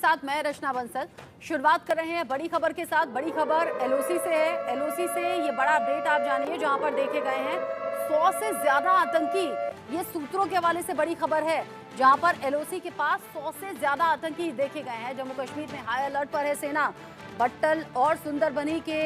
साथ मैं रचना बंसल। शुरुआत कर रहे हैं बड़ी खबर के साथ। बड़ी खबर एलओसी से है। एलओसी से ये बड़ा अपडेट आप जानिए, जहां पर देखे गए हैं 100 से ज्यादा आतंकी। ये सूत्रों के हवाले से बड़ी खबर है, जहां पर एलओसी के पास 100 से ज्यादा आतंकी देखे गए हैं। जम्मू कश्मीर में हाई अलर्ट पर है सेना। बट्टल और सुंदरबनी के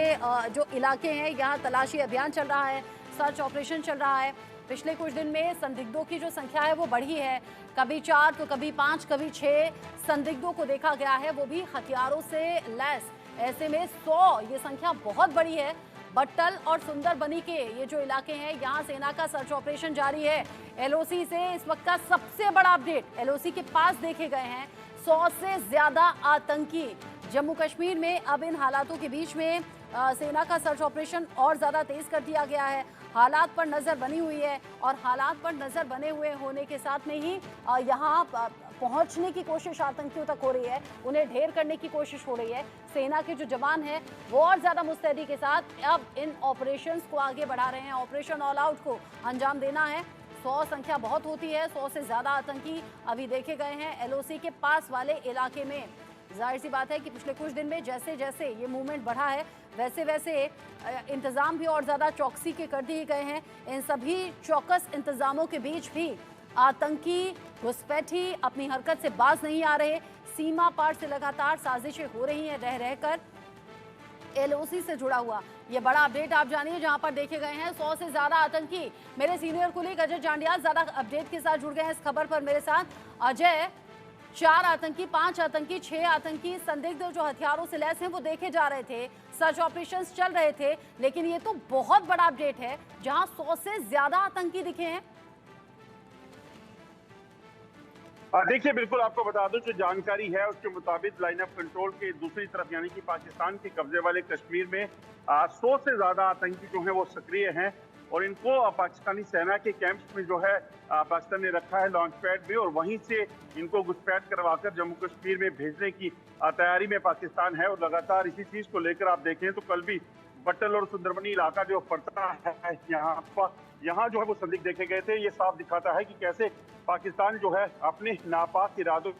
जो इलाके हैं, यहाँ तलाशी अभियान चल रहा है, सर्च ऑपरेशन चल रहा है। पिछले कुछ दिन में संदिग्धों की जो संख्या है वो बढ़ी है, कभी 4 तो कभी 5 कभी 6 संदिग्धों को देखा गया है, वो भी हथियारों से लैस। ऐसे में 100 ये संख्या बहुत बड़ी है। बट्टल और सुंदरबनी के ये जो इलाके हैं, यहाँ सेना का सर्च ऑपरेशन जारी है। एलओसी से इस वक्त का सबसे बड़ा अपडेट, एलओसी के पास देखे गए हैं 100 से ज्यादा आतंकी। जम्मू कश्मीर में अब इन हालातों के बीच में सेना का सर्च ऑपरेशन और ज़्यादा तेज़ कर दिया गया है। हालात पर नज़र बनी हुई है और हालात पर नज़र बने हुए होने के साथ में ही यहाँ पहुँचने की कोशिश आतंकियों तक हो रही है, उन्हें ढेर करने की कोशिश हो रही है। सेना के जो जवान हैं वो और ज़्यादा मुस्तैदी के साथ अब इन ऑपरेशंस को आगे बढ़ा रहे हैं। ऑपरेशन ऑल आउट को अंजाम देना है। 100 संख्या बहुत होती है, 100 से ज़्यादा आतंकी अभी देखे गए हैं एलओसी के पास वाले इलाके में। जाहिर सी बात है कि पिछले कुछ दिन में जैसे जैसे ये मूवमेंट बढ़ा है, वैसे वैसे इंतज़ाम भी और ज़्यादा चौकसी के कर दिए गए हैं। इन सभी चौकस इंतज़ामों के बीच भी आतंकी घुसपैठी अपनी हरकत से बाज नहीं आ रहे। सीमा पार से लगातार साजिशें हो रही हैं रह रहकर। एलओसी से जुड़ा हुआ ये बड़ा अपडेट आप जानिए, जहां पर देखे गए हैं 100 से ज्यादा आतंकी। मेरे सीनियर कुलीग अजय जांडियाल ज्यादा अपडेट के साथ जुड़ गए हैं इस खबर पर मेरे साथ। अजय, 4 आतंकी, 5 आतंकी, 6 आतंकी संदिग्ध जो हथियारों से लैस हैं वो देखे जा रहे थे, सर्च ऑपरेशंस चल रहे थे, लेकिन ये तो बहुत बड़ा अपडेट है जहां 100 से ज्यादा आतंकी दिखे हैं। देखिए, बिल्कुल आपको बता दूं, जो जानकारी है उसके मुताबिक लाइन ऑफ कंट्रोल के दूसरी तरफ यानी कि पाकिस्तान के कब्जे वाले कश्मीर में 100 से ज्यादा आतंकी जो हैं वो सक्रिय हैं और इनको पाकिस्तानी सेना के कैंप्स में जो है पाकिस्तान ने रखा है लॉन्च पैड में, और वहीं से इनको घुसपैठ करवाकर जम्मू कश्मीर में भेजने की तैयारी में पाकिस्तान है। और लगातार इसी चीज को लेकर आप देखें तो कल भी बट्टल और सुंदरबनी इलाका जो पड़ता है यहाँ जो है वो संदिग्ध देखे गए थे। ये साफ दिखाता है कि कैसे पाकिस्तान जो है अपने नापाक इरादों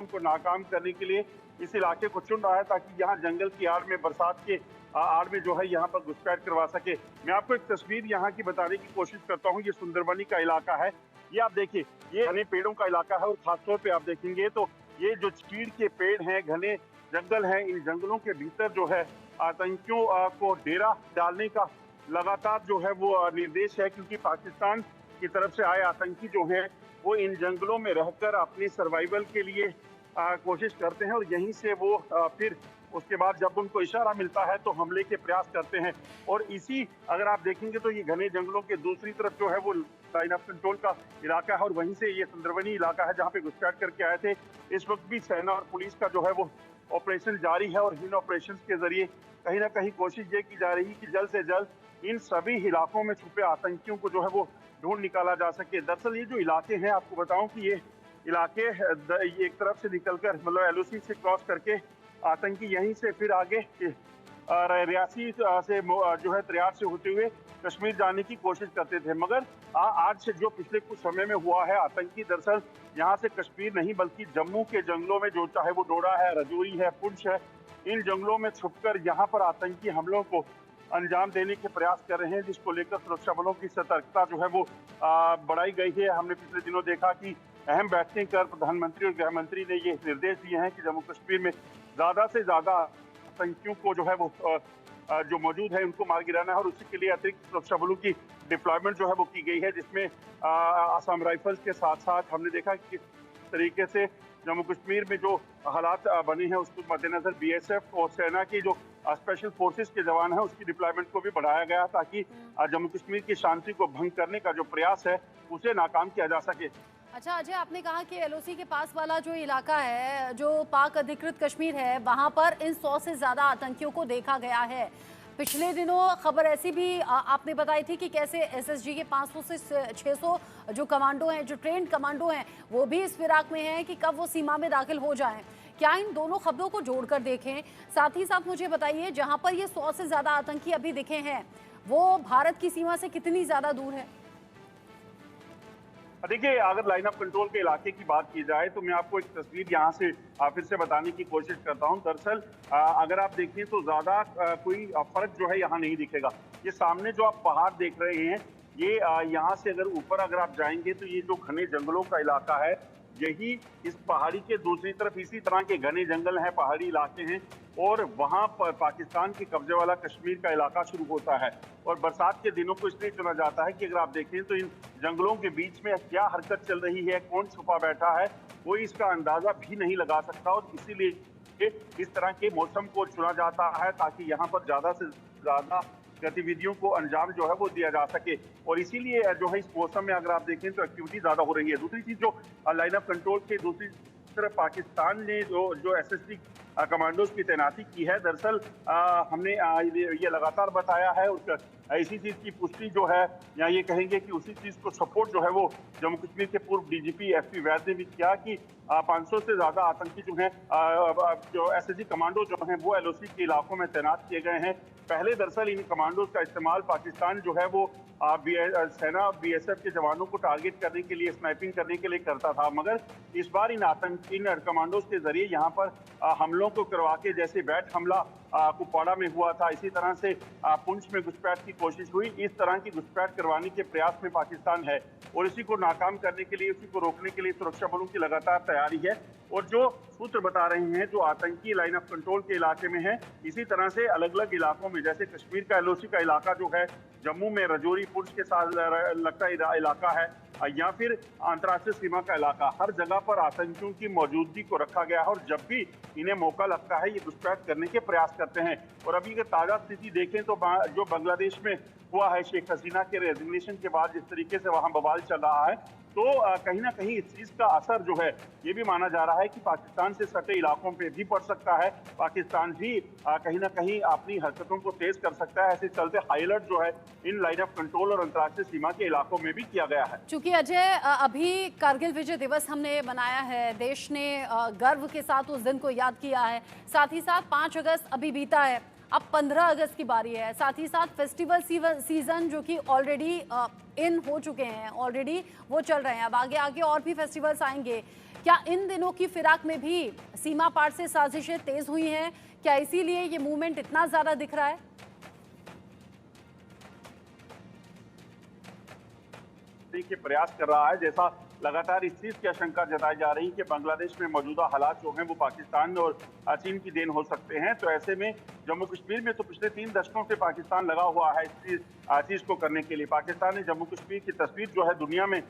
को नाकाम करने के लिए इस इलाके को चुन रहा है, ताकि यहाँ जंगल की आड़ में, बरसात के आड़ में जो है यहाँ पर घुसपैठ करवा सके। मैं आपको एक तस्वीर यहाँ की बताने की कोशिश करता हूँ। ये सुंदरबनी का इलाका है, ये आप देखिए, ये घने पेड़ों का इलाका है और खासतौर पे आप देखेंगे तो ये जो चीड़ के पेड़ हैं, घने जंगल हैं, इन जंगलों के भीतर जो है आतंकियों को डेरा डालने का लगातार जो है वो निर्देश है, क्योंकि पाकिस्तान की तरफ से आए आतंकी जो हैं वो इन जंगलों में रहकर अपनी सर्वाइवल के लिए कोशिश करते हैं और यहीं से वो फिर उसके बाद जब उनको इशारा मिलता है तो हमले के प्रयास करते हैं। और इसी अगर आप देखेंगे तो ये घने जंगलों के दूसरी तरफ जो है वो लाइन ऑफ कंट्रोल का इलाका है और वहीं से ये सुंदरबनी इलाका है जहाँ पे घुसपैठ करके आए थे। इस वक्त भी सेना और पुलिस का जो है वो ऑपरेशन जारी है और इन ऑपरेशन के जरिए कहीं ना कहीं कोशिश ये की जा रही है कि जल्द से जल्द इन सभी इलाकों में छुपे आतंकियों को जो है वो ढूंढ निकाला जा सके। दरअसल ये जो इलाके हैं, आपको बताऊं कि ये इलाके एक तरफ से निकलकर मतलब एलओसी से क्रॉस करके आतंकी यहीं से फिर आगे रियासी से जो है त्रियार से होते हुए कश्मीर जाने की कोशिश करते थे। मगर आज से जो पिछले कुछ समय में हुआ है, आतंकी दरअसल यहाँ से कश्मीर नहीं बल्कि जम्मू के जंगलों में, जो चाहे वो डोडा है, रजौरी है, पुंछ है, इन जंगलों में छुपकर यहाँ पर आतंकी हमलों को अंजाम देने के प्रयास कर रहे हैं, जिसको लेकर सुरक्षा बलों की सतर्कता जो है वो बढ़ाई गई है। हमने पिछले दिनों देखा कि अहम बैठकें कर प्रधानमंत्री और गृह मंत्री ने ये निर्देश दिए हैं कि जम्मू कश्मीर में ज्यादा से ज्यादा आतंकियों को जो है वो जो मौजूद है उनको मार गिराना है और उसी के लिए अतिरिक्त सुरक्षा बलों की डिप्लॉयमेंट जो है वो की गई है, जिसमें आसाम राइफल्स के साथ साथ हमने देखा कि किस तरीके से जम्मू कश्मीर में जो हालात बने हैं उसको मद्देनजर बीएसएफ और सेना की जो स्पेशल फोर्सेस के जवान हैं उसकी डिप्लॉयमेंट को भी बढ़ाया गया ताकि जम्मू कश्मीर की शांति को भंग करने का जो प्रयास है उसे नाकाम किया जा सके। अच्छा अजय, आपने कहा कि एलओसी के पास वाला जो इलाका है, जो पाक अधिकृत कश्मीर है, वहां पर इन 100 से ज्यादा आतंकियों को देखा गया है। पिछले दिनों खबर ऐसी भी आपने बताई थी कि कैसे एसएसजी के 500 से 600 जो कमांडो हैं, जो ट्रेंड कमांडो हैं, वो भी इस फिराक में हैं कि कब वो सीमा में दाखिल हो जाएं। क्या इन दोनों खबरों को जोड़कर देखें? साथ ही साथ मुझे बताइए, जहां पर ये 100 से ज्यादा आतंकी अभी दिखे हैं वो भारत की सीमा से कितनी ज्यादा दूर है? देखिए, अगर लाइन ऑफ कंट्रोल के इलाके की बात की जाए तो मैं आपको एक तस्वीर यहाँ से फिर से बताने की कोशिश करता हूँ। दरअसल अगर आप देखें तो ज्यादा कोई फर्क जो है यहाँ नहीं दिखेगा। ये सामने जो आप पहाड़ देख रहे हैं, ये यहाँ से अगर ऊपर अगर आप जाएंगे तो ये जो घने जंगलों का इलाका है, यही इस पहाड़ी के दूसरी तरफ इसी तरह के घने जंगल हैं, पहाड़ी इलाके हैं, और वहां पर पाकिस्तान के कब्जे वाला कश्मीर का इलाका शुरू होता है। और बरसात के दिनों को इसलिए चुना जाता है कि अगर आप देखें तो इन जंगलों के बीच में क्या हरकत चल रही है, कौन छुपा बैठा है, कोई इसका अंदाजा भी नहीं लगा सकता। और इसीलिए इस तरह के मौसम को चुना जाता है ताकि यहाँ पर ज्यादा से ज्यादा गतिविधियों को अंजाम जो है वो दिया जा सके। और इसीलिए जो है इस मौसम में अगर आप देखें तो एक्टिविटी ज्यादा हो रही है। दूसरी चीज, जो लाइन ऑफ कंट्रोल के दूसरी तरफ पाकिस्तान ने जो एसएसटी कमांडोज की तैनाती की है, दरअसल हमने ये लगातार बताया है। इसी चीज की पुष्टि जो है, या ये कहेंगे कि उसी चीज को सपोर्ट जो है वो जम्मू कश्मीर के पूर्व डीजीपी एसपी वैद ने भी किया कि 500 से ज्यादा आतंकी जो हैं, जो एसएसजी कमांडो जो हैं वो एलओसी के इलाकों में तैनात किए गए हैं। पहले दरअसल इन कमांडोज का इस्तेमाल पाकिस्तान जो है वो सेना बीएसएफ के जवानों को टारगेट करने के लिए, स्नाइपिंग करने के लिए करता था, मगर इस बार इन कमांडोज के जरिए यहाँ पर हमलों को करवा के, जैसे बैट हमला कुपवाड़ा में हुआ था, इसी तरह से पुंछ में घुसपैठ की कोशिश हुई, इस तरह की घुसपैठ करवाने के प्रयास में पाकिस्तान है। और इसी को नाकाम करने के लिए, उसी को रोकने के लिए सुरक्षा बलों की लगातार तैयारी है। और जो सूत्र बता रहे हैं, जो आतंकी लाइन ऑफ कंट्रोल के इलाके में है, इसी तरह से अलग अलग इलाकों में, जैसे कश्मीर का एलओसी का इलाका जो है, जम्मू में रजौरी पुंछ के साथ लगता इलाका है, या फिर अंतर्राष्ट्रीय सीमा का इलाका, हर जगह पर आतंकियों की मौजूदगी को रखा गया है। और जब भी इन्हें मौका लगता है, ये घुसपैठ करने के प्रयास करते हैं। और अभी अगर ताजा स्थिति देखें तो जो बांग्लादेश में हुआ है, शेख हसीना के रेजिग्नेशन के बाद जिस तरीके से वहां बवाल चल रहा है, तो कहीं ना कहीं इस चीज का असर जो है, ये भी माना जा रहा है कि पाकिस्तान से सटे इलाकों पे भी पड़ सकता है। पाकिस्तान भी कहीं ना कहीं अपनी हरकतों को तेज कर सकता है। ऐसे चलते हाई अलर्ट जो है इन लाइन ऑफ कंट्रोल और अंतर्राष्ट्रीय सीमा के इलाकों में भी किया गया है। चूंकि अजय, अभी कारगिल विजय दिवस हमने मनाया है, देश ने गर्व के साथ उस दिन को याद किया है। साथ ही साथ 5 अगस्त अभी बीता है, अब 15 अगस्त की बारी है। साथ ही साथ फेस्टिवल सीजन जो कि ऑलरेडी इन हो चुके हैं, ऑलरेडी वो चल रहे हैं, अब आगे आगे और भी फेस्टिवल्स आएंगे। क्या इन दिनों की फिराक में भी सीमा पार से साजिशें तेज हुई हैं? क्या इसीलिए ये मूवमेंट इतना ज्यादा दिख रहा है? के प्रयास कर रहा है, जैसा लगातार इस चीज की आशंका जताई जा रही है कि बांग्लादेश में मौजूदा हालात जो हैं वो पाकिस्तान और चीन की देन हो सकते हैं। तो ऐसे में जम्मू कश्मीर में तो पिछले 3 दशकों से पाकिस्तान लगा हुआ है इस चीज को करने के लिए। पाकिस्तान ने जम्मू कश्मीर की तस्वीर जो है दुनिया में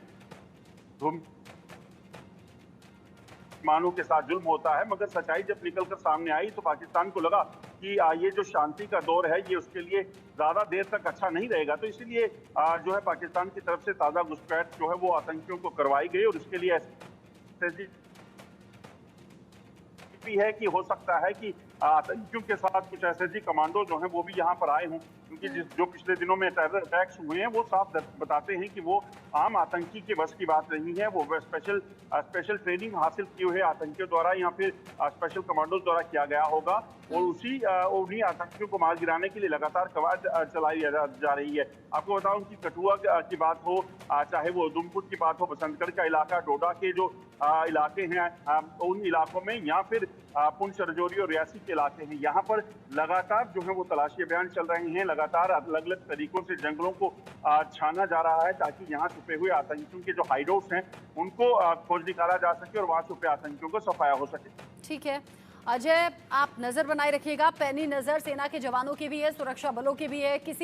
मानों के साथ जुल्म होता है, मगर सच्चाई जब निकलकर सामने आई तो पाकिस्तान को लगा कि ये जो शांति का दौर है, ये उसके लिए ज्यादा देर तक अच्छा नहीं रहेगा। तो इसीलिए जो है पाकिस्तान की तरफ से ताजा घुसपैठ जो है वो आतंकियों को करवाई गई। और इसके लिए भी है कि हो सकता है कि आतंकियों के साथ कुछ एसएसजी कमांडो जो हैं वो भी यहाँ पर आए हों, क्योंकि जो पिछले दिनों में टेरर अटैक्स हुए हैं वो साफ बताते हैं कि वो आम आतंकी के बस की बात नहीं है। वो स्पेशल ट्रेनिंग हासिल किए हुए आतंकियों द्वारा या फिर स्पेशल कमांडोज द्वारा किया गया होगा। और उन्हीं आतंकियों को मार गिराने के लिए लगातार कवायद चलाई जा रही है। आपको बताऊं कि कठुआ की बात हो, चाहे वो उधमपुर की बात हो, बसंतगढ़ का इलाका, डोडा के जो इलाके हैं उन इलाकों में, या फिर पुंछ, रजौरी और रियासी के इलाके हैं, यहाँ पर लगातार जो है वो तलाशी अभियान चल रहे हैं। लगातार अलग अलग तरीकों से जंगलों को छाना जा रहा है ताकि यहाँ छुपे हुए आतंकियों के जो हाइडआउट्स हैं उनको खोज निकाला जा सके और वहाँ छुपे आतंकियों को सफाया हो सके। ठीक है अजय, आप नजर बनाए रखिएगा, पैनी नजर सेना के जवानों की भी है, सुरक्षा बलों की भी है। किसी